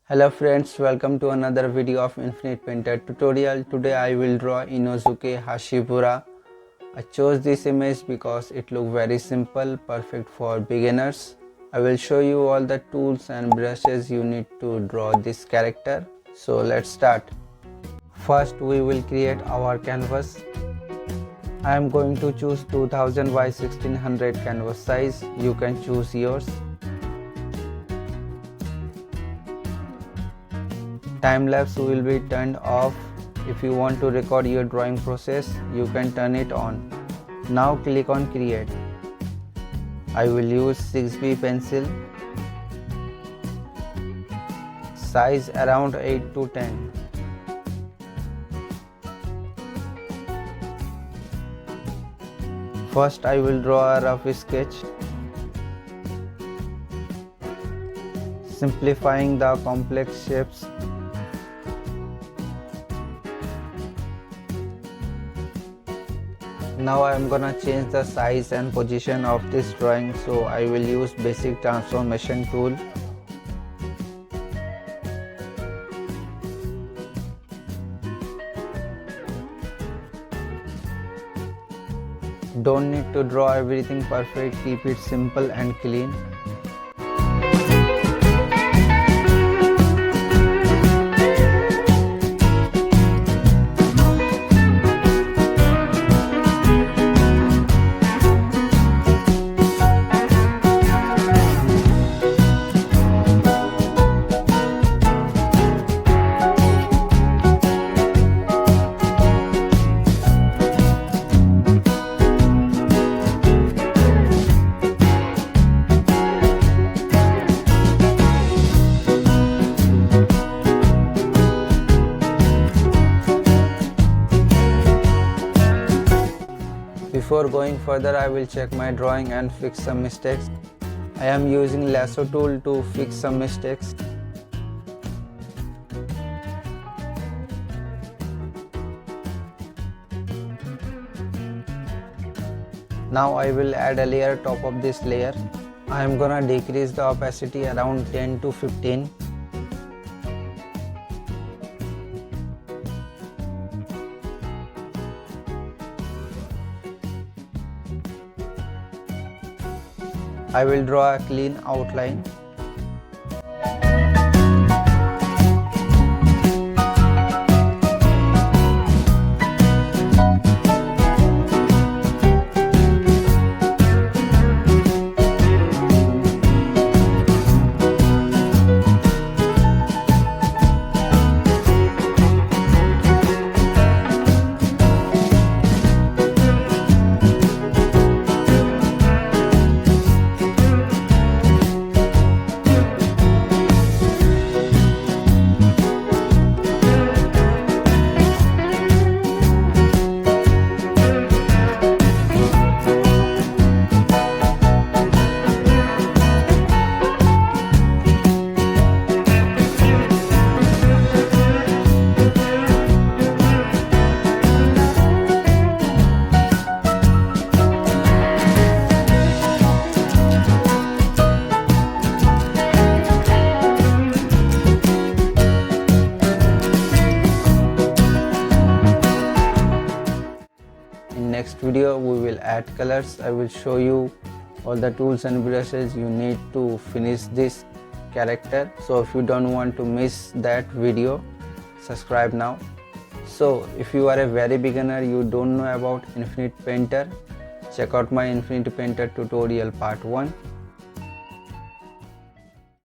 Hello friends, welcome to another video of Infinite Painter tutorial. Today I will draw Inosuke Hashibira. I chose this image because it looks very simple, perfect for beginners. I will show you all the tools and brushes you need to draw this character. So let's start. First we will create our canvas. I am going to choose 2000 by 1600 canvas size. You can choose yours. Time lapse will be turned off. If you want to record your drawing process, you can turn it on. Now click on create. I will use 6B pencil. Size around 8 to 10. First I will draw a rough sketch, simplifying the complex shapes. Now I am gonna change the size and position of this drawing, so I will use basic transformation tool. Don't need to draw everything perfect, keep it simple and clean. Before going further, I will check my drawing and fix some mistakes. I am using lasso tool to fix some mistakes. Now I will add a layer top of this layer. I am gonna decrease the opacity around 10 to 15. I will draw a clean outline. Next video we will add colors. I will show you all the tools and brushes you need to finish this character. So if you don't want to miss that video, subscribe now. So if you are a very beginner, you don't know about Infinite Painter, check out my Infinite Painter tutorial part 1.